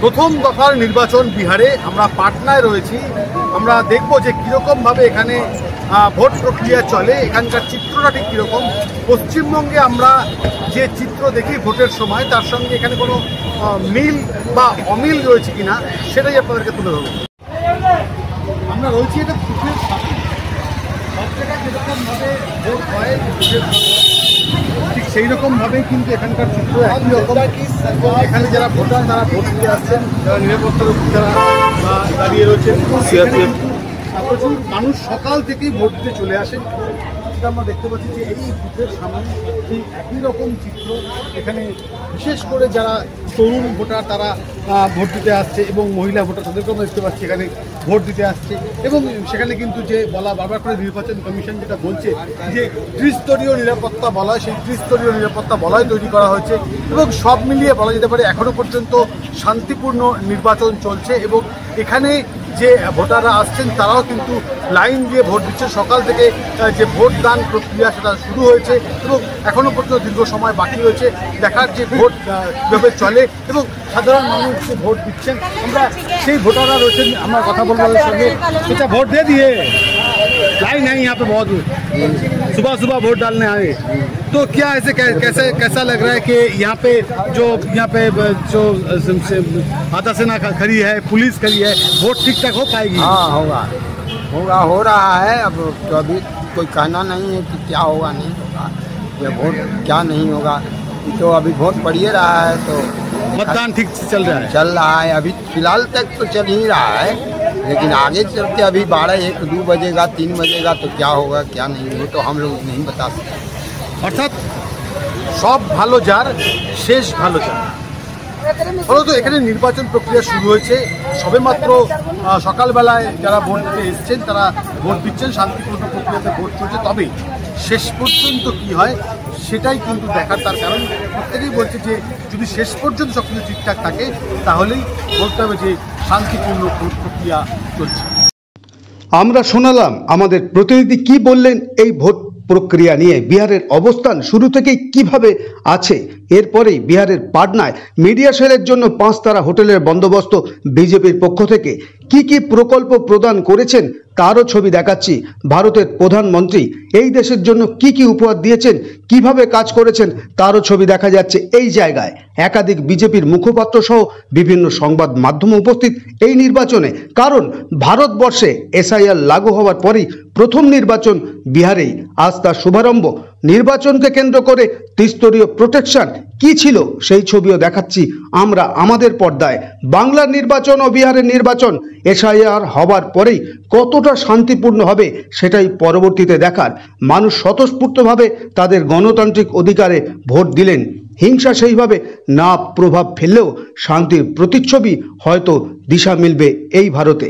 প্রথম দফার নির্বাচন বিহারে আমরা পাটনায় রয়েছি। আমরা দেখব যে কীরকমভাবে এখানে ভোট প্রক্রিয়া চলে, এখানকার চিত্রটা ঠিক কীরকম। পশ্চিমবঙ্গে আমরা যে চিত্র দেখি ভোটের সময়, তার সঙ্গে এখানে কোনো মিল বা অমিল রয়েছে কিনা সেটাই আপনাদেরকে তুলে ধরব। আমরা রয়েছি এটা বুথের সাথে, সব জায়গায় যেরকমভাবে ভোট হয় ঠিক সেই রকমভাবেই কিন্তু এখানকার চিত্র একই রকম। এখানে যারা ভোটার তারা ভোট দিতে আসছেন, যারা নিরাপত্তার যারা দাঁড়িয়ে রয়েছেন, প্রচুর মানুষ সকাল থেকেই ভোট দিতে চলে আসেন। আমরা দেখতে পাচ্ছি যে এই বুথের সামনে এই একই রকম চিত্র। এখানে বিশেষ করে যারা তরুণ ভোটার তারা ভোট দিতে আসছে এবং মহিলা ভোটার তাদেরকেও আমরা দেখতে পাচ্ছি এখানে ভোট দিতে আসছে। এবং সেখানে কিন্তু যে বলা বারবার করে নির্বাচন কমিশন যেটা বলছে যে ত্রিস্তরীয় নিরাপত্তা বলয়, সেই ত্রিস্তরীয় নিরাপত্তা বলয় তৈরি করা হয়েছে এবং সব মিলিয়ে বলা যেতে পারে এখনও পর্যন্ত শান্তিপূর্ণ নির্বাচন চলছে। এবং এখানে যে ভোটাররা আসছেন তারাও কিন্তু লাইন দিয়ে ভোট দিচ্ছে। সকাল থেকে যে ভোটদান প্রক্রিয়া সেটা শুরু হয়েছে এবং এখনও পর্যন্ত দীর্ঘ সময় বাকি রয়েছে দেখার যে ভোট কীভাবে চলে এবং সাধারণ মানুষ যে ভোট দিচ্ছেন। আমরা সেই ভোটাররা রয়েছেন, আমরা কথা বলবো তাদের সঙ্গে। সেটা ভোট দিয়ে দিয়ে लाइन है यहाँ पे बहुत, सुबह सुबह वोट डालने आए, तो क्या ऐसे कैसा लग रहा है कि यहाँ पे जो आधा सेना खड़ी है, पुलिस खड़ी है, वोट ठीक ठाक हो पाएगी? हाँ होगा हो रहा है। अब तो अभी कोई कहना नहीं है कि क्या होगा नहीं होगा, ये वोट क्या नहीं होगा, तो अभी वोट पड़ ही रहा है। तो मतदान ठीक से चल रहा है अभी फिलहाल तक तो चल ही रहा है, लेकिन आगे चलते अभी 12, 1, 2 बजेगा, 3 बजेगा तो क्या होगा क्या नहीं, वो तो हम लोग नहीं बता सकते। অর্থাৎ সব ভালো যার শেষ ভালো যার। ফলত এখানে নির্বাচন প্রক্রিয়া শুরু হয়েছে সবেমাত্র। সকালবেলায় যারা ভোট দিতে এসছেন তারা ভোট দিচ্ছেন, শান্তিপূর্ণ প্রক্রিয়াতে ভোট চলছে। তবে শেষ পর্যন্ত কি হয় সেটাই কিন্তু দেখার। তার কারণ প্রত্যেকেই বলছে যে যদি শেষ পর্যন্ত সব কিছু ঠিকঠাক থাকে তাহলেই বলতে হবে যে শান্তিপূর্ণ ভোট প্রক্রিয়া চলছে। আমরা শোনালাম আমাদের প্রতিনিধি কি বললেন এই ভোট প্রক্রিয়া নিয়ে, বিহারের অবস্থান শুরু থেকেই কিভাবে আছে। এরপরেই বিহারের পাটনায় মিডিয়া সেলের জন্য 5 তারা হোটেলের বন্দোবস্ত বিজেপির পক্ষ থেকে কি কি প্রকল্প প্রদান করেছেন তারও ছবি দেখাচ্ছি। ভারতের প্রধানমন্ত্রী এই দেশের জন্য কি কি উপহার দিয়েছেন, কিভাবে কাজ করেছেন তারও ছবি দেখা যাচ্ছে এই জায়গায়। একাধিক বিজেপির মুখপাত্র সহ বিভিন্ন সংবাদ মাধ্যম উপস্থিত এই নির্বাচনে। কারণ ভারতবর্ষে এসআইআর লাগু হওয়ার পরেই প্রথম নির্বাচন বিহারেই। আজ তার শুভারম্ভ। নির্বাচনকে কেন্দ্র করে ত্রিস্তরীয় প্রোটেকশন কি ছিল সেই ছবিও দেখাচ্ছি আমরা আমাদের পর্দায়। বাংলার নির্বাচন ও বিহারের নির্বাচন এসআইআর হবার পরেই কতটা শান্তিপূর্ণ হবে সেটাই পরবর্তীতে দেখার। মানুষ স্বতঃস্ফূর্তভাবে তাদের গণতান্ত্রিক অধিকারে ভোট দিলেন। হিংসা সেইভাবে না প্রভাব ফেললেও শান্তির প্রতিচ্ছবি হয়তো দিশা মিলবে এই ভারতে।